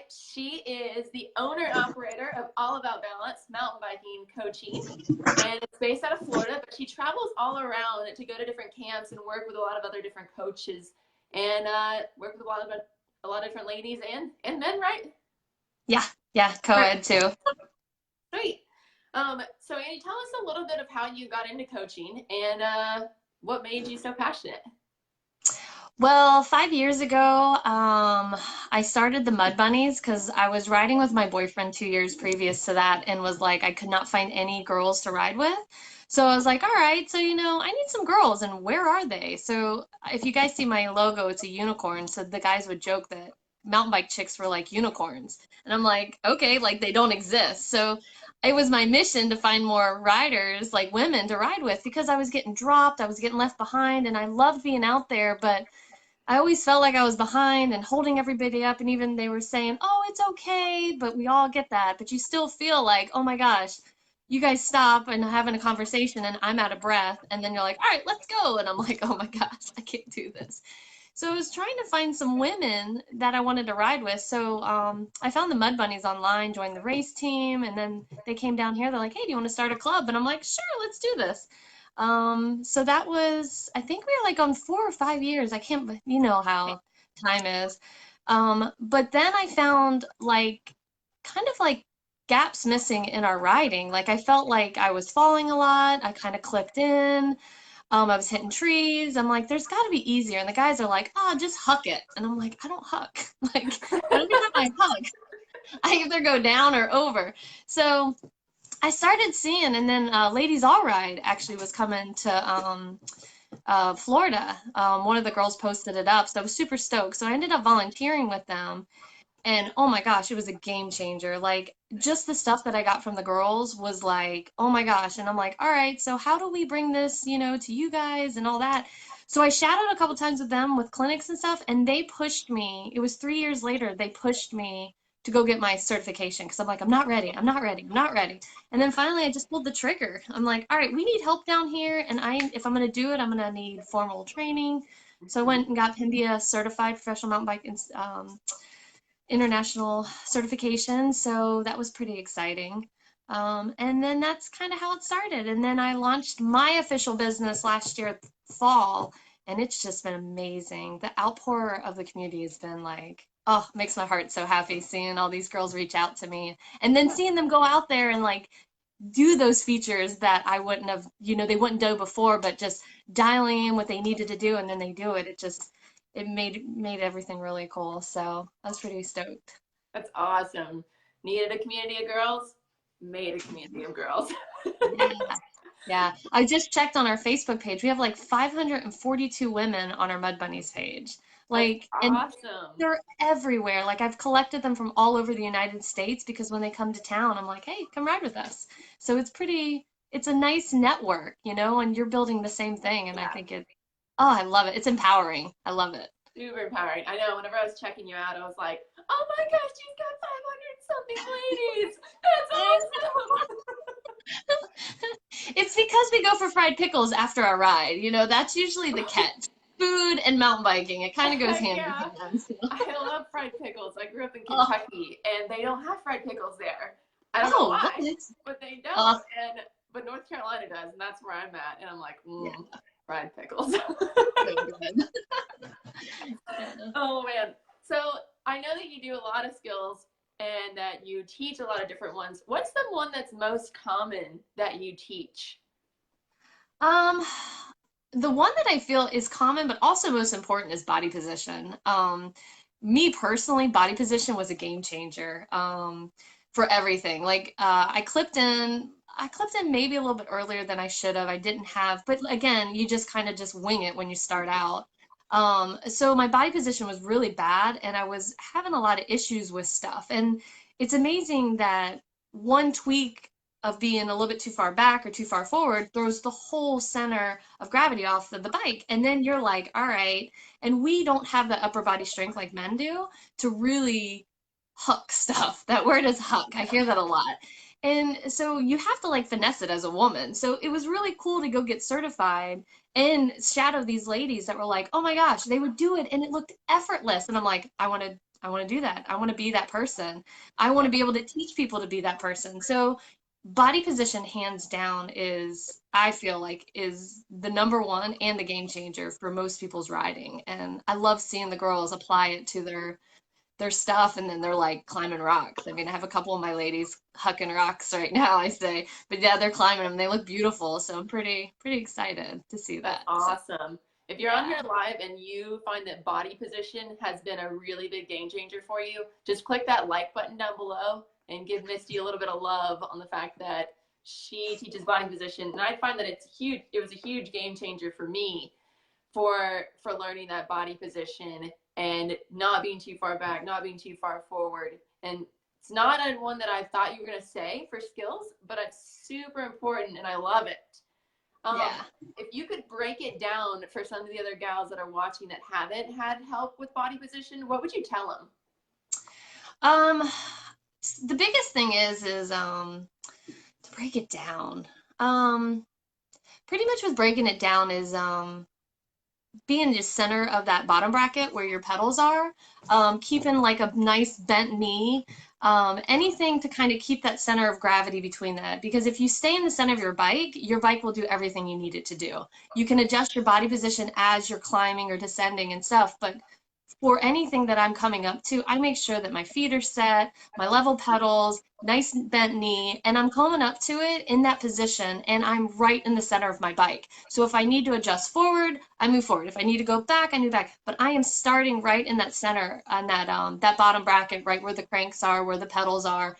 She is the owner and operator of All About Balance Mountain Biking Coaching, and it's based out of Florida, but she travels all around to go to different camps and work with a lot of other different coaches and work with a lot of different ladies and men, right? Yeah, co-ed too. Sweet. So Annie, tell us a little bit of how you got into coaching and what made you so passionate. Well, 5 years ago, I started the Mud Bunnies because I was riding with my boyfriend 2 years previous to that and was like, I could not find any girls to ride with. So I was like, all right, so I need some girls, and where are they? So if you guys see my logo, it's a unicorn. So the guys would joke that mountain bike chicks were like unicorns. And I'm like, okay, like they don't exist. So it was my mission to find more riders, like women, to ride with because I was getting dropped, I was getting left behind, and I loved being out there, but I always felt like I was behind and holding everybody up, and even they were saying, "Oh, it's okay," but we all get that. But you still feel like, "Oh my gosh, you guys stop and having a conversation, and I'm out of breath." And then you're like, "All right, let's go." And I'm like, "Oh my gosh, I can't do this." So I was trying to find some women that I wanted to ride with. So I found the Mud Bunnies online, joined the race team, and then they came down here. They're like, "Hey, do you want to start a club?" And I'm like, "Sure, let's do this." So that was, I think we were like on 4 or 5 years. I can't, you know how time is. But then I found like kind of like gaps missing in our riding. Like I felt like I was falling a lot. I kind of clicked in. I was hitting trees. I'm like, there's got to be easier. And the guys are like, oh, just huck it. And I'm like, I don't huck. Like, I don't even have my huck. I either go down or over. So I started seeing, and then Ladies All Ride actually was coming to Florida. One of the girls posted it up, so I was super stoked. So I ended up volunteering with them, and oh my gosh, it was a game changer. Like just the stuff that I got from the girls was like, oh my gosh. And I'm like, all right, so how do we bring this, to you guys and all that? So I shadowed a couple times with them with clinics and stuff, and they pushed me. It was 3 years later, they pushed me to go get my certification because I'm like, I'm not ready. I'm not ready. I'm not ready. And then finally I just pulled the trigger. I'm like, all right, we need help down here. And if I'm gonna do it, I'm gonna need formal training. So I went and got PMBA certified professional mountain bike international certification. So that was pretty exciting. And then that's kind of how it started. And then I launched my official business last year, fall, and it's just been amazing. The outpour of the community has been like, oh, makes my heart so happy seeing all these girls reach out to me and then seeing them go out there and like do those features that I wouldn't have, they wouldn't do before, but just dialing in what they needed to do and then they do it. It made everything really cool. So I was pretty stoked. That's awesome. Needed a community of girls, made a community of girls. Yeah. Yeah. I just checked on our Facebook page. We have like 542 women on our Mud Bunnies page. That's Like, and awesome. they're everywhere. Like I've collected them from all over the United States because when they come to town, I'm like, hey, come ride with us. So it's a nice network, and you're building the same thing. And I Yeah. think oh, I love it. It's empowering. I love it. Super empowering. I know whenever I was checking you out, I was like, oh my gosh, she's got 500 something ladies. That's awesome. It's because we go for fried pickles after our ride. That's usually the catch. Food and mountain biking. It kind of goes hand in Yeah. hand. So. I love fried pickles. I grew up in Oh, Kentucky and they don't have fried pickles there. I don't know oh, what? why, but they don't. Oh, But North Carolina does, and that's where I'm at. And I'm like, yeah, fried pickles. so good. Yeah. Oh man. So I know that you do a lot of skills and that you teach a lot of different ones. What's the one that's most common that you teach? Um, the one that I feel is common, but also most important is body position. Me personally, body position was a game changer, for everything. Like, I clipped in maybe a little bit earlier than I should have. I didn't have, but again, you just kind of just wing it when you start out. So my body position was really bad, and I was having a lot of issues with stuff. And it's amazing that one tweak of being a little bit too far back or too far forward throws the whole center of gravity off of the bike. And then you're like, all right. And we don't have the upper body strength like men do to really huck stuff. That word is huck. I hear that a lot. And so you have to like finesse it as a woman. So it was really cool to go get certified and shadow these ladies that were like, oh my gosh, they would do it and it looked effortless. And I'm like, I want to I want to do that. I want to be that person. I want to be able to teach people to be that person. So body position hands down is, I feel like, is the number one and the game changer for most people's riding. And I love seeing the girls apply it to their stuff, and then they're like climbing rocks. I mean, I have a couple of my ladies hucking rocks right now, I say, but yeah, they're climbing them. They look beautiful, so I'm pretty excited to see That's that. awesome. If you're on Yeah. here live and you find that body position has been a really big game changer for you, just click that like button down below and give Misty a little bit of love on the fact that she teaches body position. And I find that it's huge. It was a huge game changer for me for learning that body position and not being too far back, not being too far forward. And it's not a one that I thought you were going to say for skills, but it's super important and I love it. Yeah. If you could break it down for some of the other gals that are watching that haven't had help with body position, what would you tell them? Um, the biggest thing is to break it down. Um, Pretty much with breaking it down is being the center of that bottom bracket where your pedals are, keeping like a nice bent knee, anything to kind of keep that center of gravity between that. Because if you stay in the center of your bike will do everything you need it to do. You can adjust your body position as you're climbing or descending and stuff, but for anything that I'm coming up to, I make sure that my feet are set, my level pedals, nice bent knee, and I'm coming up to it in that position, and I'm right in the center of my bike. So if I need to adjust forward, I move forward. If I need to go back, I move back. But I am starting right in that center, on that bottom bracket, right where the cranks are, where the pedals are.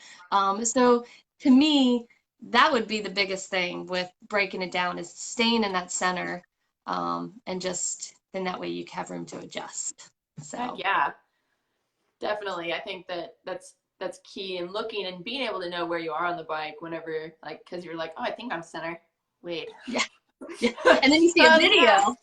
So to me, that would be the biggest thing with breaking it down is staying in that center, and just then that way you have room to adjust. Heck So yeah, definitely. I think that's key in looking and being able to know where you are on the bike whenever, like, because you're like, oh, I think I'm center. Wait. yeah, yeah. And then you see a video.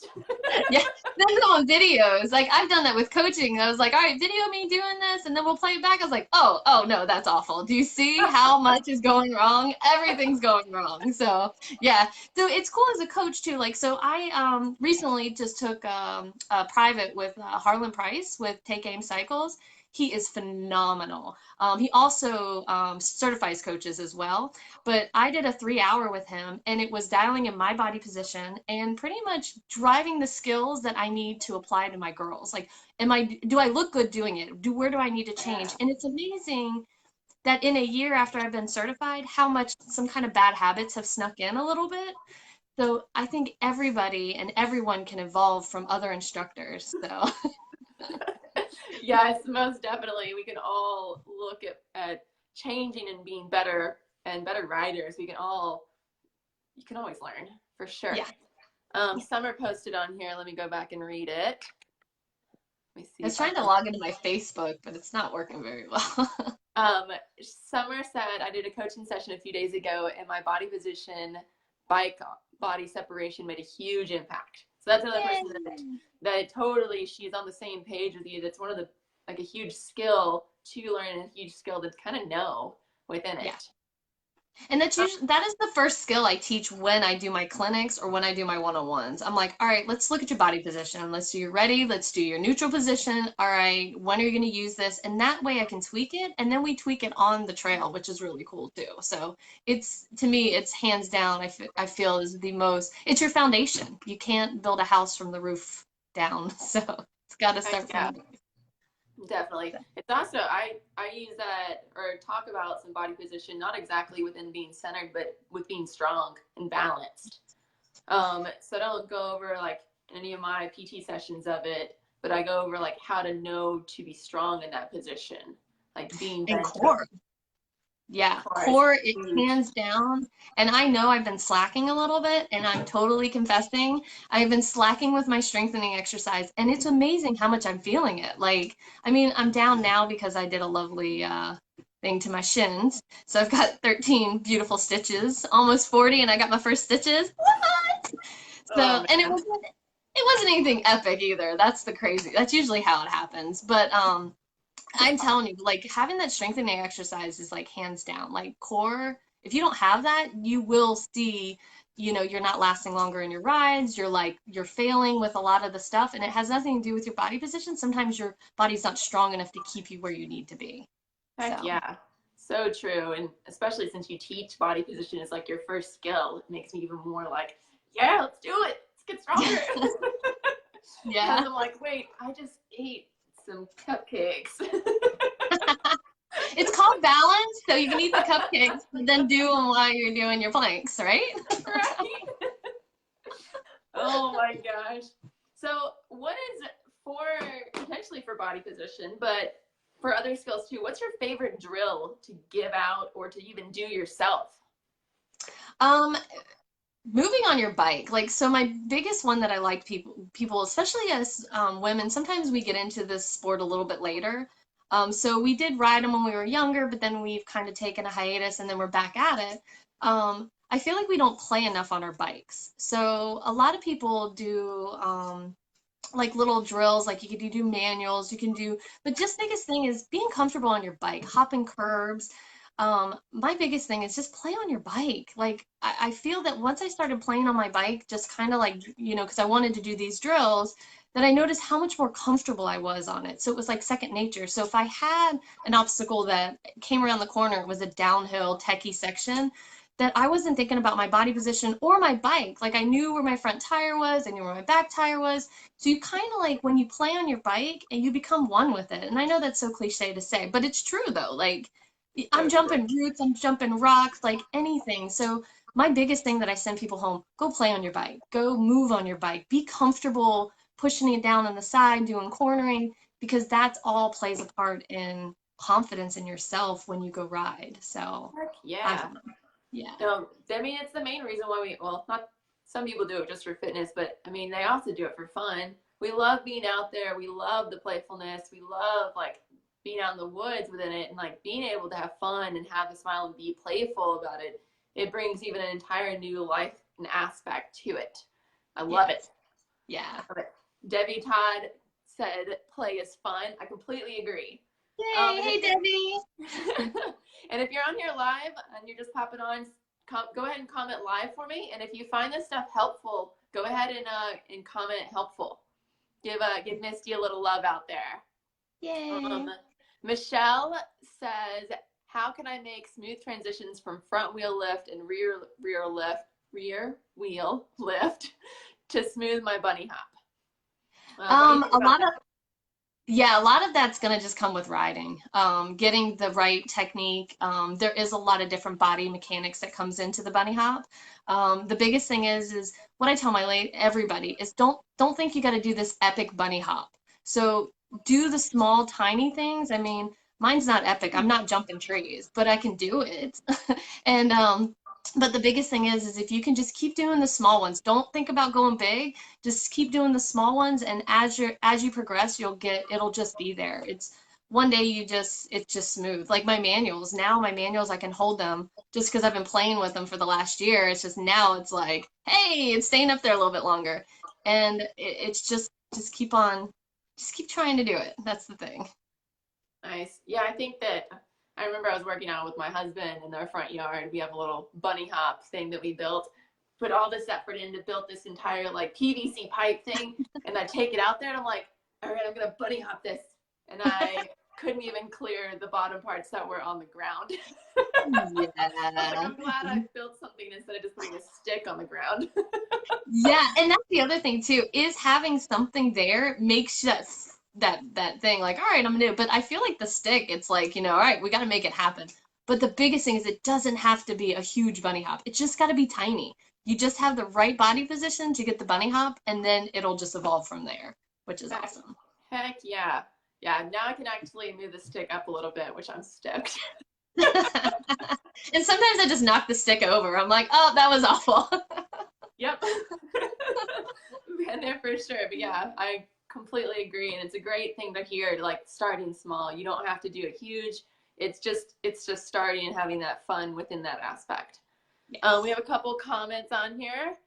Yeah, then on videos. Like I've done that with coaching. I was like, all right, video me doing this, and then we'll play it back. I was like, oh no, that's awful. Do you see how much is going wrong? Everything's going wrong. So yeah. So it's cool as a coach too. Like so I recently just took a private with Harlan Price with Take Aim Cycles. He is phenomenal. He also certifies coaches as well. But I did a 3 hour with him, and it was dialing in my body position and pretty much driving the skills that I need to apply to my girls. Like, do I look good doing it? Where do I need to change? And it's amazing that in a year after I've been certified, how much some kind of bad habits have snuck in a little bit. So I think everybody and everyone can evolve from other instructors. So Yes, most definitely. We can all look at changing and being better and better riders. You can always learn for sure. yeah. Summer posted on here. Let me go back and read it. Let me see. I was trying to log into my Facebook, but it's not working very well. Summer said, I did a coaching session a few days ago and my body position, bike body separation made a huge impact. So that's another person that totally, she's on the same page with you. That's one of the, like a huge skill to learn and a huge skill to kind of know within it. Yeah. And that is the first skill I teach when I do my clinics or when I do my one-on-ones. I'm like, all right, let's look at your body position. Let's do your ready. Let's do your neutral position. All right, when are you going to use this? And that way I can tweak it. And then we tweak it on the trail, which is really cool too. So to me, it's hands down, I feel is it's your foundation. You can't build a house from the roof down. So it's got to start from there. Definitely. It's also, I use that or talk about some body position, not exactly within being centered, but with being strong and balanced. So I don't go over like any of my PT sessions of it, but I go over like how to know to be strong in that position, like being and core. Yeah, core, it hands down. And I know I've been slacking a little bit, and I'm totally confessing. I've been slacking with my strengthening exercise, and it's amazing how much I'm feeling it. Like, I mean, I'm down now because I did a lovely thing to my shins. So I've got 13 beautiful stitches, almost 40, and I got my first stitches. What? So, and it wasn't anything epic either. That's usually how it happens. But I'm telling you, like having that strengthening exercise is like hands down, like core. If you don't have that, you will see you know, you're not lasting longer in your rides. You're failing with a lot of the stuff, and it has nothing to do with your body position. Sometimes your body's not strong enough to keep you where you need to be. Heck So yeah. So true. And especially since you teach body position is like your first skill, it makes me even more like, yeah, let's do it. Let's get stronger. yeah. Because I'm like, wait, I just ate some cupcakes. It's called balance, so you can eat the cupcakes, but then do them while you're doing your planks, right? Right? Oh my gosh. So what is for potentially for body position, but for other skills too, what's your favorite drill to give out or to even do yourself? Um, Moving on your bike, like, so my biggest one that I like people, especially as women, sometimes we get into this sport a little bit later. So we did ride them when we were younger, but then we've kind of taken a hiatus and then we're back at it. I feel like we don't play enough on our bikes. So a lot of people do like little drills, like you do manuals, you can do, but just biggest thing is being comfortable on your bike, hopping curbs. My biggest thing is just play on your bike. Like I feel that once I started playing on my bike, just kind of like, you know, because I wanted to do these drills, that I noticed how much more comfortable I was on it. So it was like second nature. So if I had an obstacle that came around the corner, it was a downhill techie section, that I wasn't thinking about my body position or my bike. Like I knew where my front tire was, I knew where my back tire was. So you kind of like when you play on your bike and you become one with it. And I know that's so cliche to say, but it's true though. Like I'm So true. jumping roots, I'm jumping rocks, like anything. So my biggest thing that I send people home, go play on your bike, go move on your bike, be comfortable pushing it down on the side, doing cornering, because that's all plays a part in confidence in yourself when you go ride. So Heck I yeah. don't know. Yeah. No, I mean, it's the main reason why well, not some people do it just for fitness, but I mean, they also do it for fun. We love being out there. We love the playfulness. We love like being out in the woods within it and like being able to have fun and have a smile and be playful about it. It brings even an entire new life and aspect to it. I love it. Yes. Yeah. Love it. Debbie Todd said play is fun. I completely agree. Yay. And Hey, Debbie. and if you're on here live and you're just popping on, go ahead and comment live for me. And if you find this stuff helpful, go ahead and comment helpful. Give Misty a little love out there. Yay. Michelle says, how can I make smooth transitions from front wheel lift and rear wheel lift to smooth my bunny hop? A lot of Yeah, a lot of that's going to just come with riding. Getting the right technique. There is a lot of different body mechanics that comes into the bunny hop. The biggest thing is what I tell everybody is don't think you got to do this epic bunny hop. So do the small, tiny things. I mean, mine's not epic. I'm not jumping trees, but I can do it. And but the biggest thing is if you can just keep doing the small ones. Don't think about going big, just keep doing the small ones, and as you progress, it'll just be there. It's one day it's just smooth. Like my manuals, now my manuals I can hold them just because I've been playing with them for the last year. It's just now it's like, hey, it's staying up there a little bit longer. And it's just keep on, just keep trying to do it. That's the thing. Nice. Yeah, I think that I remember I was working out with my husband in our front yard. We have a little bunny hop thing that we built, put all this effort in to build this entire like PVC pipe thing, and I take it out there and I'm like, all right, I'm gonna bunny hop this. And I couldn't even clear the bottom parts that were on the ground. Yeah. Like, I'm glad I built something instead of just putting a stick on the ground. Yeah, and that's the other thing too, is having something there makes that thing like, all right, I'm gonna do it. But I feel like the stick, it's like, you know, all right, we gotta make it happen. But the biggest thing is it doesn't have to be a huge bunny hop. It just gotta be tiny. You just have the right body position to get the bunny hop, and then it'll just evolve from there, which is awesome. Heck yeah. Yeah, now I can actually move the stick up a little bit, which I'm stoked. And sometimes I just knock the stick over. I'm like, oh, that was awful. Yep. Been there for sure. But yeah, I completely agree. And it's a great thing to hear, like starting small. You don't have to do it huge. It's just starting and having that fun within that aspect. Yes. We have a couple comments on here.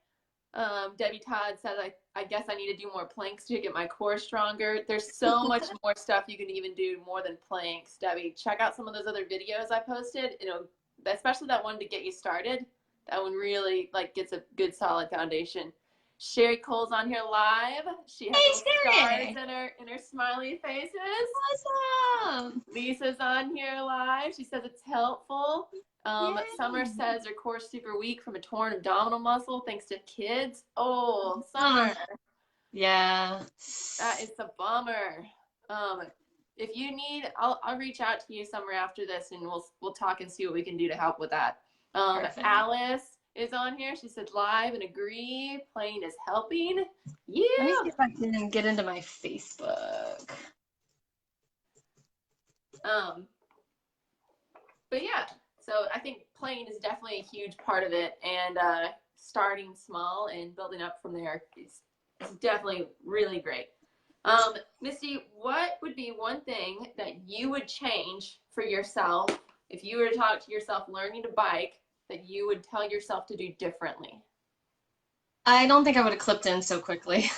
Debbie Todd said, I guess I need to do more planks to get my core stronger. There's so much more stuff you can even do more than planks, Debbie. Check out some of those other videos I posted. You know, especially that one to get you started. That one really like gets a good solid foundation. Sherry Cole's on here live. She has Hey, little stars Siri. in her smiley faces. Awesome. Lisa's on here live. She says it's helpful. Yeah. Summer says her core's super weak from a torn abdominal muscle thanks to kids. Oh, Uh, Summer, yeah. that is a bummer. If you need, I'll reach out to you, Summer, after this, and we'll talk and see what we can do to help with that. Perfect. Alice is on here. She said live and agree. Playing is helping. Yeah. Let me see if I can get into my Facebook. But yeah, so I think playing is definitely a huge part of it, and starting small and building up from there is definitely really great. Misty, what would be one thing that you would change for yourself if you were to talk to yourself learning to bike that you would tell yourself to do differently? I don't think I would have clipped in so quickly.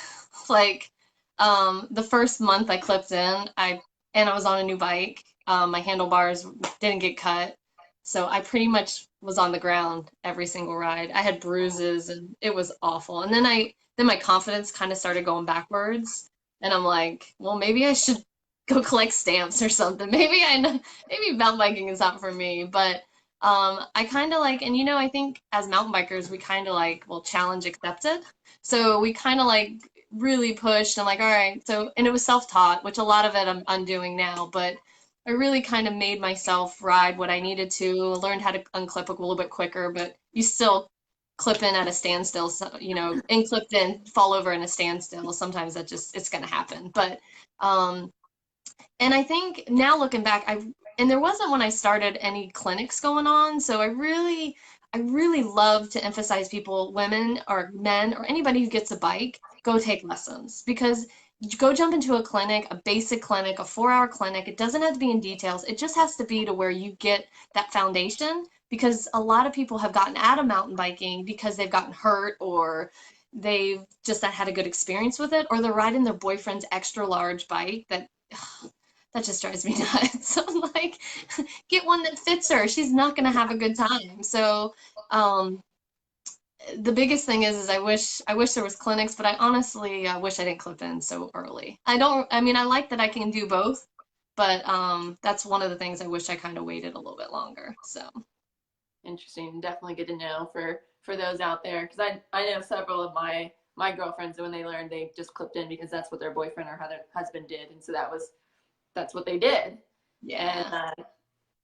Like, the first month I clipped in, I was on a new bike. My handlebars didn't get cut, so I pretty much was on the ground every single ride. I had bruises and it was awful. And then my confidence kind of started going backwards, and I'm like, well, maybe I should go collect stamps or something. Maybe mountain biking is not for me, but I kind of like, and I think as mountain bikers, we kind of like, well, challenge accepted. So we kind of like really pushed and like, all right. So, and it was self-taught, which a lot of it I'm doing now, but I really kind of made myself ride what I needed to, learned how to unclip a little bit quicker, but you still clip in at a standstill, so, and clipped in, fall over in a standstill. Sometimes it's going to happen. But, and I think now looking back, and there wasn't when I started any clinics going on, so I really love to emphasize people, women or men or anybody who gets a bike, go take lessons because you go jump into a clinic, a basic clinic, a 4-hour clinic. It doesn't have to be in details. It just has to be to where you get that foundation because a lot of people have gotten out of mountain biking because they've gotten hurt or they've just not had a good experience with it, or they're riding their boyfriend's extra large bike that just drives me nuts. So I'm like, get one that fits her. She's not gonna have a good time. So the biggest thing is I wish there was clinics, but I honestly wish I didn't clip in so early. I mean I like that I can do both, but that's one of the things I wish I kind of waited a little bit longer. So Interesting. Definitely good to know for those out there, because I know several of my girlfriends, when they learned, they just clipped in because that's what their boyfriend or their husband did, and so that's what they did. yeah. And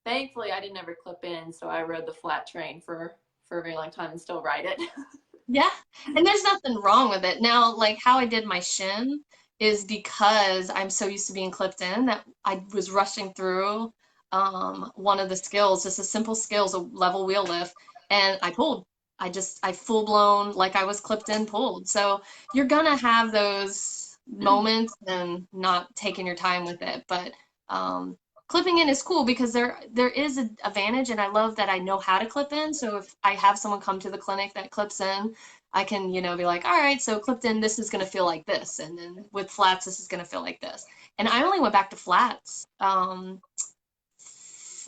thankfully, I didn't ever clip in, so I rode the flat terrain for a very long time and still ride it. Yeah, and there's nothing wrong with it. Now, like how I did my shin is because I'm so used to being clipped in that I was rushing through one of the skills, just a simple skills, a level wheel lift, and I pulled. I full blown like I was clipped in pulled. So you're gonna have those moments and not taking your time with it, but um clipping in is cool because there is an advantage, and I love that I know how to clip in. So if I have someone come to the clinic that clips in, I can, be like, all right, so clipped in, this is gonna feel like this, and then with flats, this is gonna feel like this. And I only went back to flats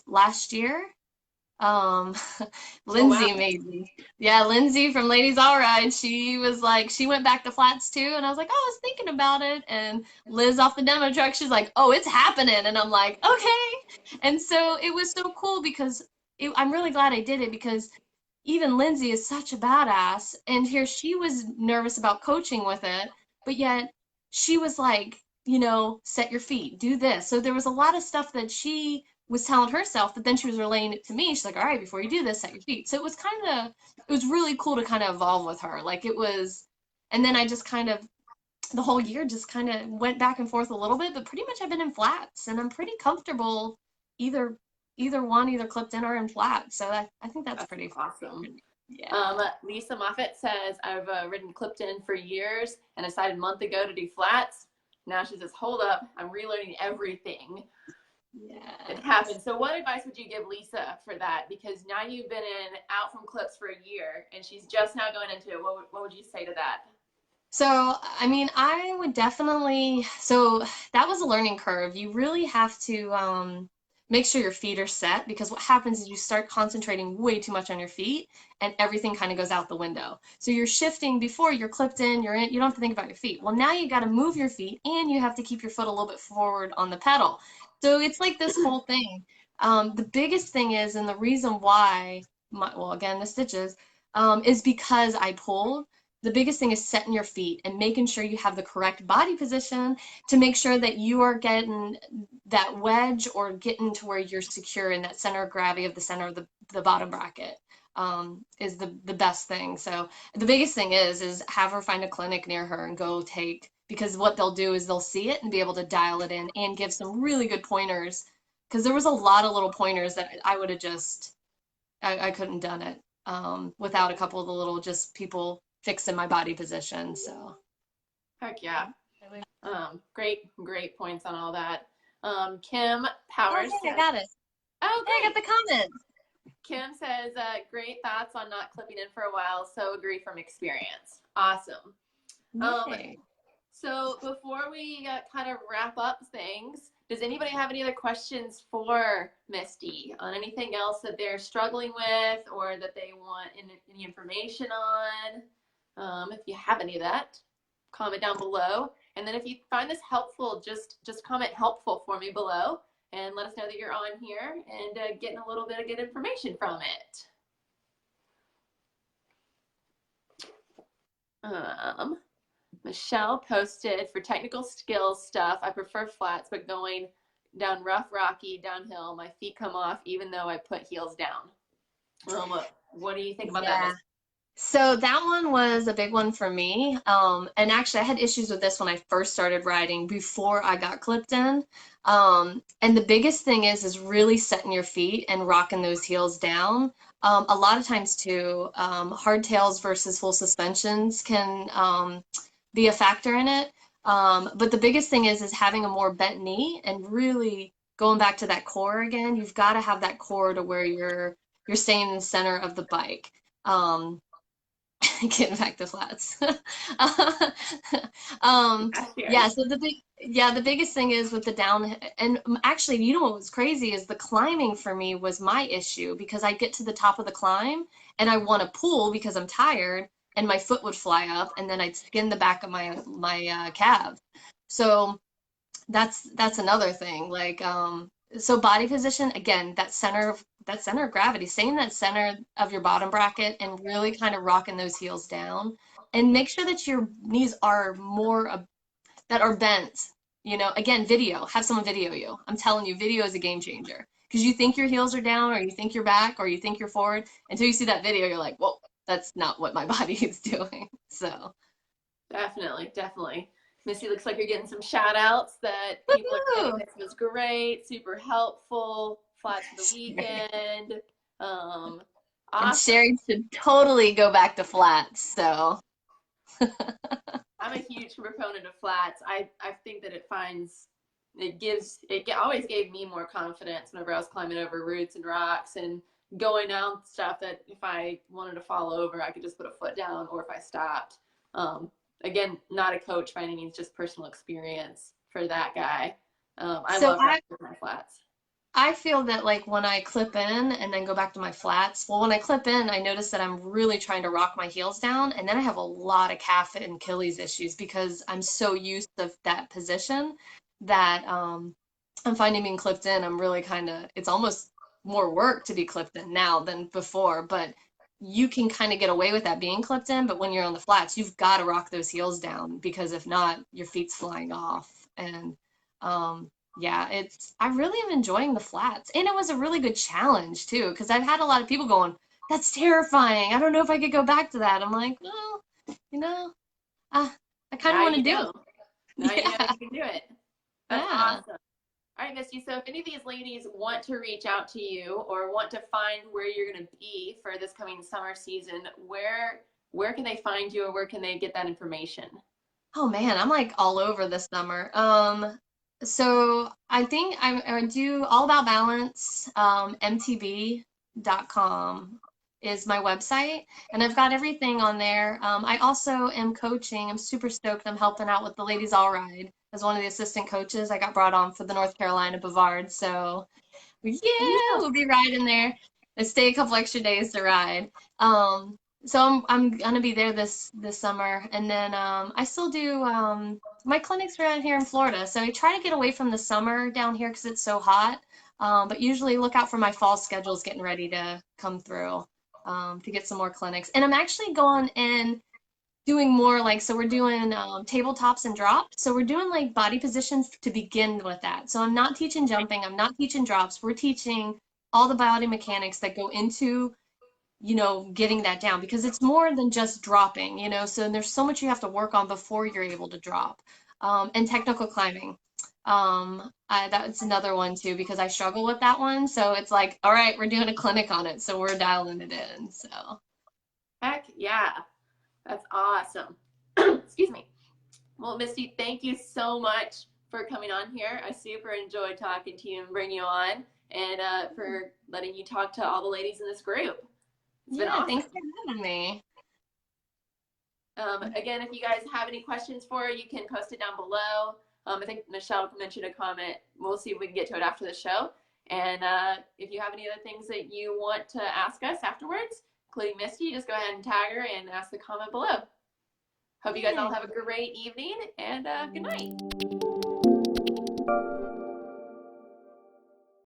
last year. Um, Oh wow. Lindsay maybe. Yeah, Lindsay from Ladies All Ride. She was like, she went back to flats too, and I was like, oh, I was thinking about it. And Liz off the demo truck, she's like, oh, it's happening, and I'm like, okay. And so it was so cool because I'm really glad I did it because even Lindsay is such a badass, and here she was nervous about coaching with it, but yet she was like, set your feet, do this. So there was a lot of stuff that she was telling herself, but then she was relaying it to me. She's like, all right, before you do this, set your feet. So it was really cool to kind of evolve with her. Like it was, and then I just kind of, the whole year just kind of went back and forth a little bit, but pretty much I've been in flats and I'm pretty comfortable either, either clipped in or in flats. So I think that's pretty Awesome. yeah. Lisa Moffett says, I've ridden clipped in for years and decided a month ago to do flats. Now she says, hold up, I'm relearning everything. Yeah. It happens. So what advice would you give Lisa for that? Because now you've been out from clips for a year and she's just now going into it. What would you say to that? So, I mean, I would definitely, so that was a learning curve. You really have to, make sure your feet are set, because what happens is you start concentrating way too much on your feet and everything kind of goes out the window. So you're shifting before, you're clipped in, you don't have to think about your feet. Well, now you got to move your feet and you have to keep your foot a little bit forward on the pedal. So it's like this whole thing. The biggest thing is, and the reason why, well, again, the stitches, is because I pulled. The biggest thing is setting your feet and making sure you have the correct body position to make sure that you are getting that wedge or getting to where you're secure in that center of gravity of the center of the bottom bracket, is the best thing. So the biggest thing is have her find a clinic near her and go take, because what they'll do is they'll see it and be able to dial it in and give some really good pointers, because there was a lot of little pointers that I would have just, I couldn't done it without a couple of the little just people fixing my body position. So heck yeah. Great points on all that. Kim Powers. Oh, hey, I got it. Oh, great. Hey, I got the comment. Kim says, great thoughts on not clipping in for a while. So agree from experience. Awesome. Okay. So before we kind of wrap up things, does anybody have any other questions for Misty on anything else that they're struggling with or that they want any information on? If you have any of that, comment down below. And then if you find this helpful, just comment helpful for me below and let us know that you're on here and getting a little bit of good information from it. Michelle posted, for technical skills stuff, I prefer flats, but going down rough, rocky, downhill, my feet come off even though I put heels down. What do you think about that? So that one was a big one for me. And actually I had issues with this when I first started riding before I got clipped in. And the biggest thing is really setting your feet and rocking those heels down. A lot of times too, hardtails versus full suspensions can be a factor in it. But the biggest thing is having a more bent knee and really going back to that core again. You've got to have that core to where you're staying in the center of the bike. Getting back to flats. Yeah, so the biggest thing is with the down, and actually, you know what was crazy is the climbing for me was my issue, because I get to the top of the climb and I want to pull because I'm tired and my foot would fly up and then I'd skin the back of my calf. So that's another thing. Like so body position, again, that center of gravity, staying in that center of your bottom bracket and really kind of rocking those heels down, and make sure that your knees are more that are bent. You know, again, have someone video you. I'm telling you, video is a game changer, because you think your heels are down or you think you're back or you think you're forward until you see that video. You're like, whoa, that's not what my body is doing. So definitely. Missy, looks like you're getting some shout outs that people are saying this was great, super helpful, flats for the weekend. Awesome. And Sherry should totally go back to flats. So I'm a huge proponent of flats. I think that it always gave me more confidence whenever I was climbing over roots and rocks and going down stuff that if I wanted to fall over, I could just put a foot down, or if I stopped. Again, not a coach by any means, just personal experience for that guy. I love my flats. I feel that like when I clip in and then go back to my flats, well, when I clip in, I notice that I'm really trying to rock my heels down, and then I have a lot of calf and Achilles issues because I'm so used to that position that I'm finding being clipped in, I'm really it's almost more work to be clipped in now than before, but you can kind of get away with that being clipped in. But when you're on the flats, you've got to rock those heels down, because if not, your feet's flying off. And yeah, I really am enjoying the flats, and it was a really good challenge too, because I've had a lot of people going, that's terrifying, I don't know if I could go back to that. I'm like, well, you know, I kind of want to do it. Now you know you can do it. That's awesome. All right, Misty, so if any of these ladies want to reach out to you or want to find where you're going to be for this coming summer season, where can they find you, or where can they get that information? Oh man, I'm like all over this summer. So I think I do All About Balance. MTB.com is my website, and I've got everything on there. I also am coaching. I'm super stoked. I'm helping out with the Ladies All Ride as one of the assistant coaches. I got brought on for the North Carolina Bavard. So Yeah, we'll be riding there. I stay a couple extra days to ride. So I'm gonna be there this summer, and then I still do my clinics around here in Florida. So I try to get away from the summer down here because it's so hot. But usually look out for my fall schedules getting ready to come through to get some more clinics. And I'm actually going in doing more like, so we're doing tabletops and drops. So we're doing like body positions to begin with that. So I'm not teaching jumping, I'm not teaching drops. We're teaching all the body mechanics that go into, getting that down because it's more than just dropping, so there's so much you have to work on before you're able to drop. And technical climbing. That's another one too because I struggle with that one. So it's like, all right, we're doing a clinic on it. So we're dialing it in. So Heck yeah. That's awesome. Excuse me. Well, Misty, thank you so much for coming on here. I super enjoyed talking to you and bringing you on and for letting you talk to all the ladies in this group. It's been awesome. Thanks for having me. Again, if you guys have any questions for her, you can post it down below. I think Michelle mentioned a comment. We'll see if we can get to it after the show. And if you have any other things that you want to ask us afterwards, including Misty, just go ahead and tag her and ask the comment below. Hope you guys all have a great evening and good night.